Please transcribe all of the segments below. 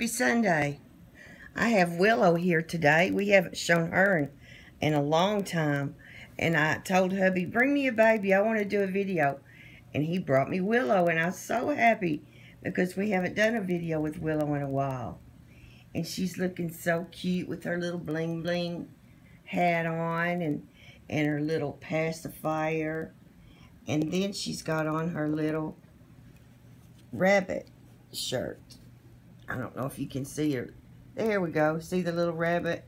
Happy Sunday. I have Willow here today. We haven't shown her in a long time. And I told hubby, bring me a baby. I want to do a video. And he brought me Willow. And I was so happy because we haven't done a video with Willow in a while. And she's looking so cute with her little bling bling hat on and her little pacifier. And then she's got on her little rabbit shirt. I don't know if you can see her. There we go. See the little rabbit?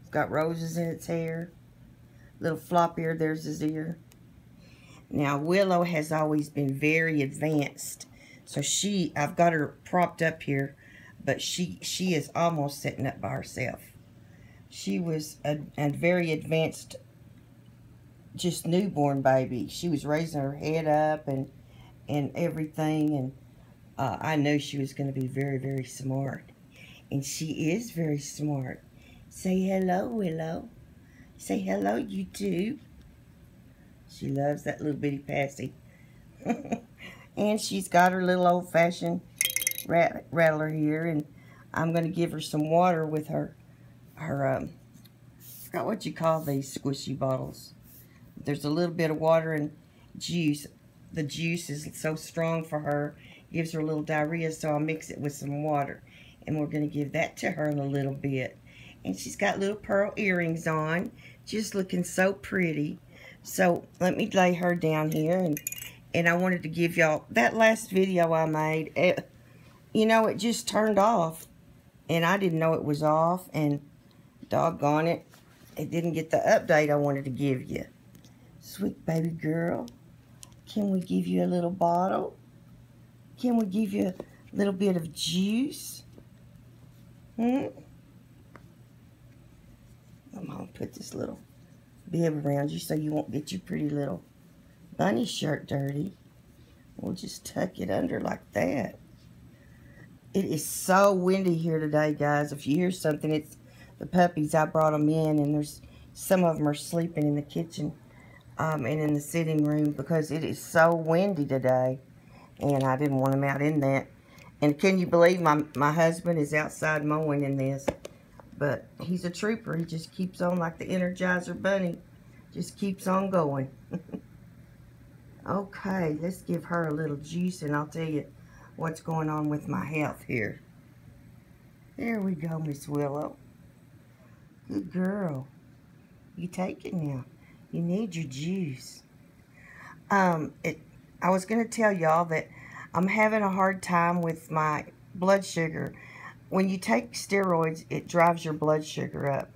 It's got roses in its hair. Little flop ear, there's his ear. Now, Willow has always been very advanced. So I've got her propped up here, but she is almost sitting up by herself. She was a very advanced, just newborn baby. She was raising her head up and everything, and I knew she was going to be very, very smart. And she is very smart. Say hello, Willow. Say hello, YouTube. She loves that little bitty passy. And she's got her little old-fashioned rattler here, and I'm going to give her some water with her I forgot what you call these squishy bottles. There's a little bit of water and juice. The juice is so strong for her, gives her a little diarrhea, so I'll mix it with some water. And we're going to give that to her in a little bit. And she's got little pearl earrings on, just looking so pretty. So let me lay her down here, and I wanted to give y'all that last video I made. You know, it just turned off, and I didn't know it was off, and doggone it, it didn't get the update I wanted to give you. Sweet baby girl, can we give you a little bottle? Can we give you a little bit of juice? I'm going to put this little bib around you so you won't get your pretty little bunny shirt dirty. We'll just tuck it under like that. It is so windy here today, guys. If you hear something, it's the puppies. I brought them in, and there's some of them are sleeping in the kitchen and in the sitting room because it is so windy today, and I didn't want them out in that. And can you believe my husband is outside mowing in this? But he's a trooper. He just keeps on like the Energizer Bunny. Just keeps on going. Okay, let's give her a little juice, and I'll tell you what's going on with my health here. There we go, Miss Willow. Good girl. You take it now. You need your juice. I was going to tell y'all that I'm having a hard time with my blood sugar. When you take steroids, it drives your blood sugar up.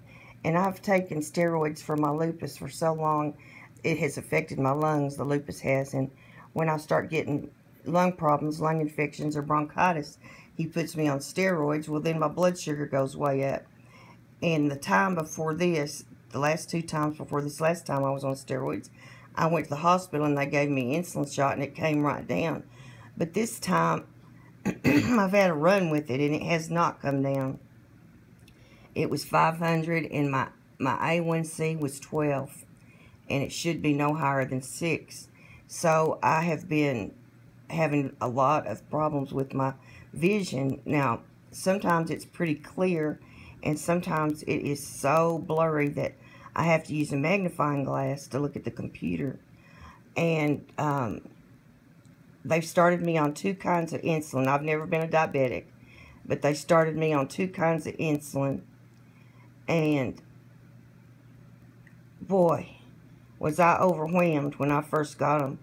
And I've taken steroids for my lupus for so long, it has affected my lungs, the lupus has. And when I start getting lung problems, lung infections, or bronchitis, he puts me on steroids. Well, then my blood sugar goes way up. And the time before this, the last 2 times before this last time I was on steroids, I went to the hospital and they gave me an insulin shot and it came right down. But this time, I've had a run with it and it has not come down. It was 500 and my A1C was 12. And it should be no higher than 6. So I have been having a lot of problems with my vision. Now, sometimes it's pretty clear and sometimes it is so blurry that I have to use a magnifying glass to look at the computer. And they've started me on 2 kinds of insulin. I've never been a diabetic, but they started me on 2 kinds of insulin. And boy, was I overwhelmed when I first got them.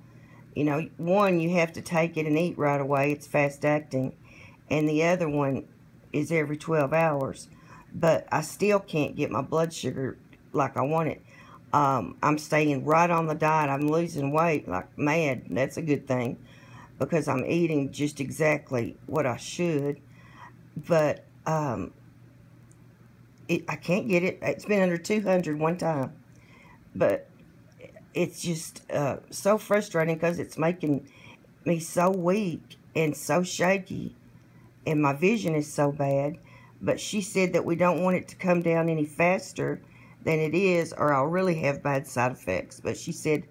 You know, one, you have to take it and eat right away. It's fast acting. And the other one is every 12 hours. But I still can't get my blood sugar like I want it. I'm staying right on the diet. I'm losing weight like mad. That's a good thing because I'm eating just exactly what I should. But I can't get it. It's been under 200 one time. But it's just so frustrating because it's making me so weak and so shaky. And my vision is so bad. But she said that we don't want it to come down any faster than it is, or I'll really have bad side effects. But she said,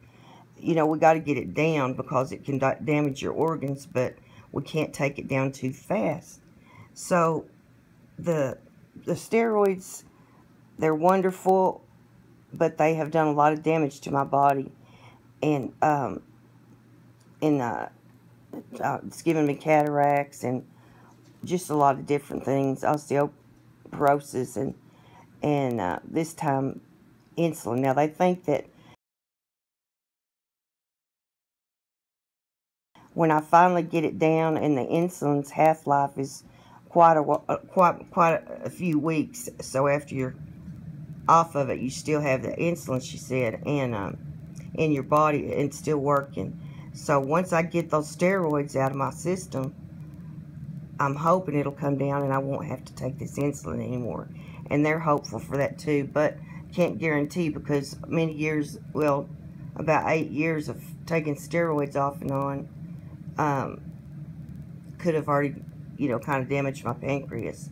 you know, we got to get it down because it can damage your organs, but we can't take it down too fast. So the steroids, they're wonderful, but they have done a lot of damage to my body, and it's given me cataracts and just a lot of different things, osteoporosis, and this time insulin. Now they think that when I finally get it down, and the insulin's half-life is quite a few weeks, so after you're off of it, you still have the insulin, she said, and in your body, and it's still working. So once I get those steroids out of my system, I'm hoping it'll come down and I won't have to take this insulin anymore. And they're hopeful for that too, but can't guarantee, because many years, well, about 8 years of taking steroids off and on, could have already, kind of damaged my pancreas.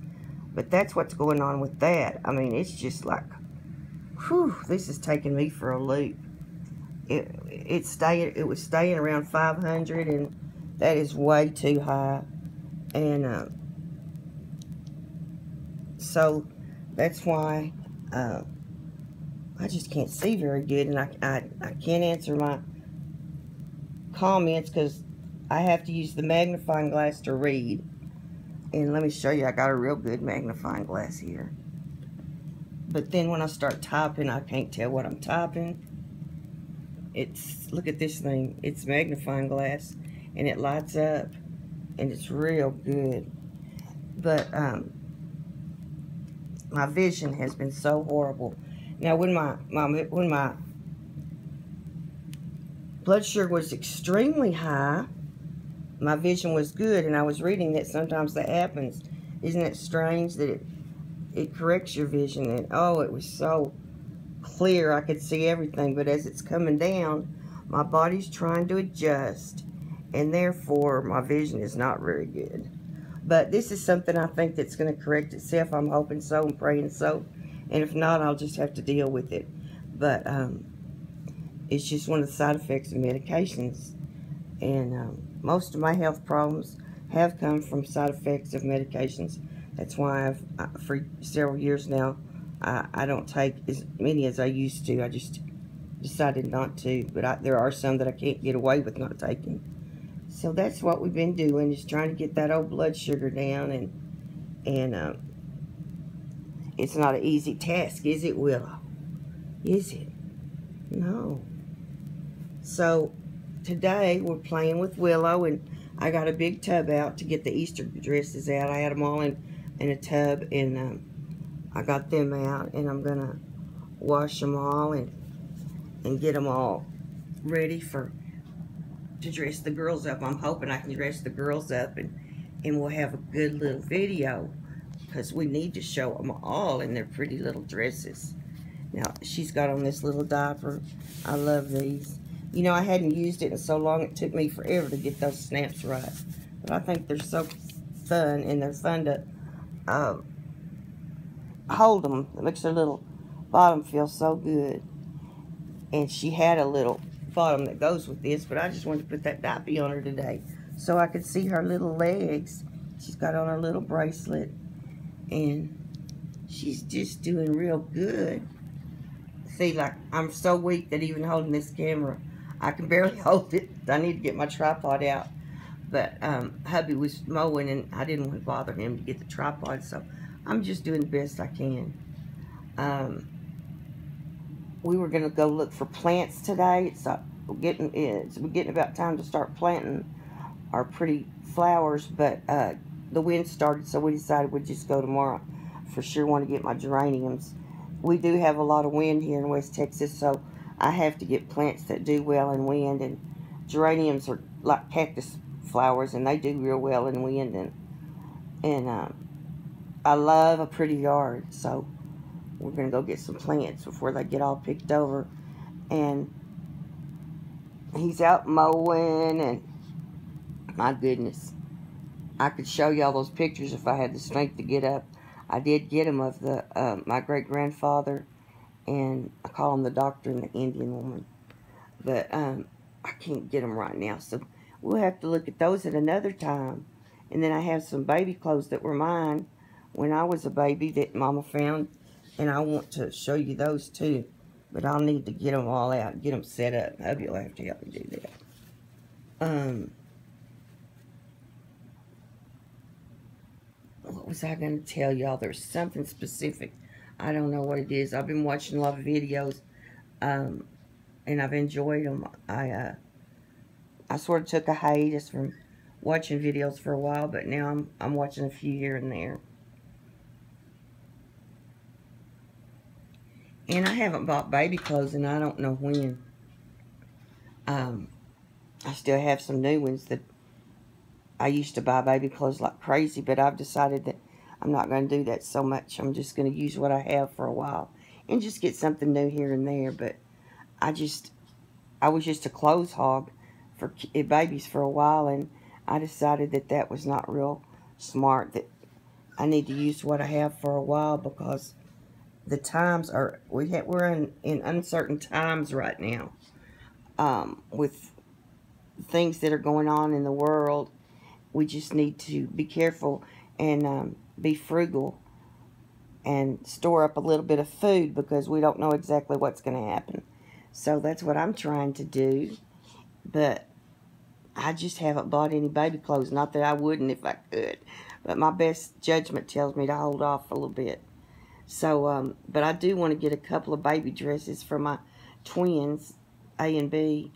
But that's what's going on with that. I mean, it's just like, whew, this is taking me for a loop. It was staying around 500, and that is way too high. And so that's why I just can't see very good, and I can't answer my comments because I have to use the magnifying glass to read. And let me show you, I got a real good magnifying glass here. But then when I start typing, I can't tell what I'm typing. Look at this thing. It's magnifying glass, and it lights up, and it's real good. But my vision has been so horrible. Now, when my blood sugar was extremely high, my vision was good, and I was reading that sometimes that happens. Isn't it strange that it corrects your vision? And oh, it was so clear, I could see everything. But as it's coming down, my body's trying to adjust, and therefore my vision is not very good. But this is something I think that's going to correct itself. I'm hoping so and praying so, and if not, I'll just have to deal with it. But it's just one of the side effects of medications, and most of my health problems have come from side effects of medications. That's why for several years now, I don't take as many as I used to. I just decided not to, but there are some that I can't get away with not taking. So that's what we've been doing, is trying to get that old blood sugar down, and it's not an easy task, is it, Willow? Is it? No. So today we're playing with Willow, and I got a big tub out to get the Easter dresses out. I had them all in a tub, and I got them out, and I'm gonna wash them all and get them all ready to dress the girls up. I'm hoping I can dress the girls up, and we'll have a good little video, because we need to show them all in their pretty little dresses. Now, she's got on this little diaper. I love these. You know, I hadn't used it in so long, it took me forever to get those snaps right. But I think they're so fun, and they're fun to hold them. It makes her little bottom feel so good. And she had a little bottom that goes with this, but I just wanted to put that diaper on her today so I could see her little legs. She's got on her little bracelet, and she's just doing real good. See, like, I'm so weak that even holding this camera, I can barely hold it. I need to get my tripod out. But hubby was mowing, and I didn't want to bother him to get the tripod, so I'm just doing the best I can. We were going to go look for plants today. We're getting about time to start planting our pretty flowers, but the wind started, so we decided we'd just go tomorrow. For sure want to get my geraniums. We do have a lot of wind here in West Texas, so I have to get plants that do well in wind, and geraniums are like cactus flowers, and they do real well in wind, and I love a pretty yard, so we're going to go get some plants before they get all picked over. And he's out mowing, and my goodness, I could show you all those pictures if I had the strength to get up. I did get them of my great-grandfather, and I call him the doctor and the Indian woman. But I can't get them right now, so we'll have to look at those at another time. And then I have some baby clothes that were mine when I was a baby that Mama found, and I want to show you those too. But I'll need to get them all out, get them set up. Hubby will have to help me do that. What was I going to tell y'all? There's something specific. I don't know what it is. I've been watching a lot of videos, and I've enjoyed them. I sort of took a hiatus from watching videos for a while, but now I'm watching a few here and there. And I haven't bought baby clothes, and I don't know when. I still have some new ones that I used to buy baby clothes like crazy, but I've decided that I'm not going to do that so much. I'm just going to use what I have for a while and just get something new here and there. But I was just a clothes hog for babies for a while, and I decided that that was not real smart, that I need to use what I have for a while, because the times are, we're in uncertain times right now, with things that are going on in the world. We just need to be careful and be frugal and store up a little bit of food, because we don't know exactly what's going to happen. So that's what I'm trying to do. But I just haven't bought any baby clothes. Not that I wouldn't if I could, but my best judgment tells me to hold off a little bit. So, but I do want to get a couple of baby dresses for my twins, A and B,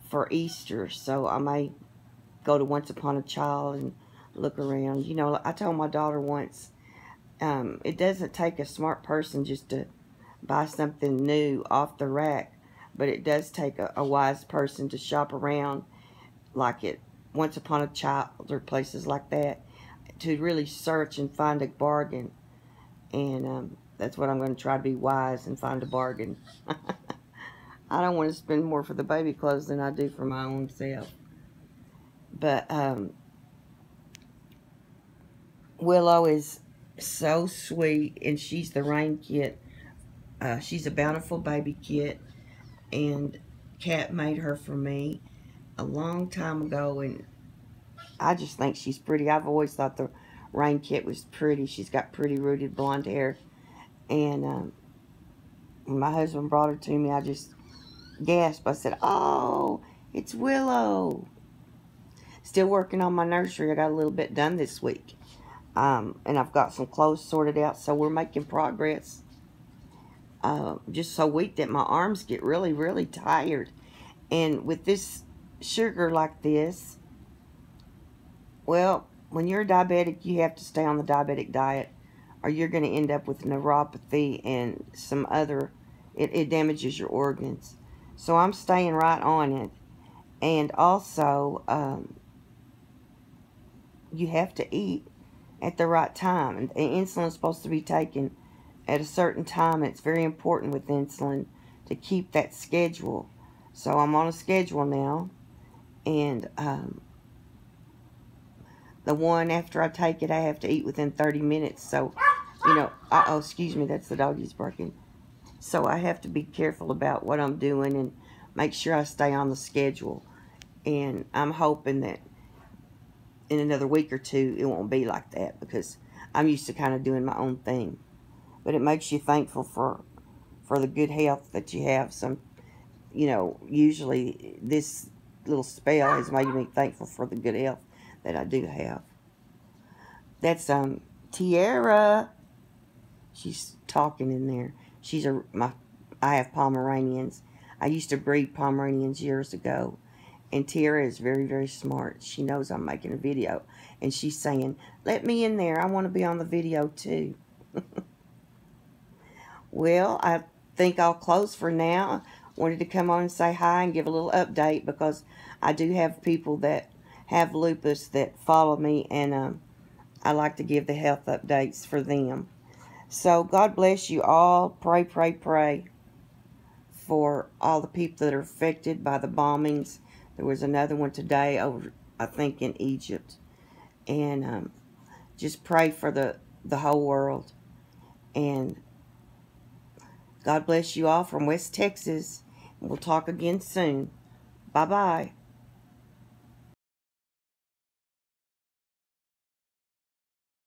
for Easter. So I may go to Once Upon a Child and look around. You know, I told my daughter once, it doesn't take a smart person just to buy something new off the rack, but it does take a wise person to shop around, like at Once Upon a Child or places like that, to really search and find a bargain. And that's what I'm going to try to be wise and find a bargain. I don't want to spend more for the baby clothes than I do for my own self. But Willow is so sweet, and she's the rain kit. She's a bountiful baby kit, and Kat made her for me a long time ago, and I just think she's pretty. I've always thought the rain kit was pretty. She's got pretty rooted blonde hair, and when my husband brought her to me, I just gasped. I said, "Oh, it's Willow." Still working on my nursery. I got a little bit done this week, and I've got some clothes sorted out, so we're making progress. Just so weak that my arms get really, really tired, and with this sugar like this, well, when you're a diabetic, you have to stay on the diabetic diet, or you're going to end up with neuropathy and some other, it damages your organs. So I'm staying right on it. And also, you have to eat at the right time. And insulin is supposed to be taken at a certain time. It's very important with insulin to keep that schedule. So I'm on a schedule now. And the one after I take it, I have to eat within 30 minutes. So, you know, oh, excuse me, that's the doggies barking. So I have to be careful about what I'm doing and make sure I stay on the schedule. And I'm hoping that in another week or two, it won't be like that, because I'm used to kind of doing my own thing. But it makes you thankful for the good health that you have. Some, you know, usually this little spell has made me thankful for the good health that I do have. That's Tiara. She's talking in there. I have Pomeranians. I used to breed Pomeranians years ago. And Tiara is very, very smart. She knows I'm making a video. And she's saying, "Let me in there. I want to be on the video too." Well, I think I'll close for now. Wanted to come on and say hi and give a little update, because I do have people that have lupus that follow me, and I like to give the health updates for them. So God bless you all. Pray, pray, pray for all the people that are affected by the bombings. There was another one today over, I think, in Egypt. And just pray for the whole world. And God bless you all from West Texas. We'll talk again soon. Bye-bye.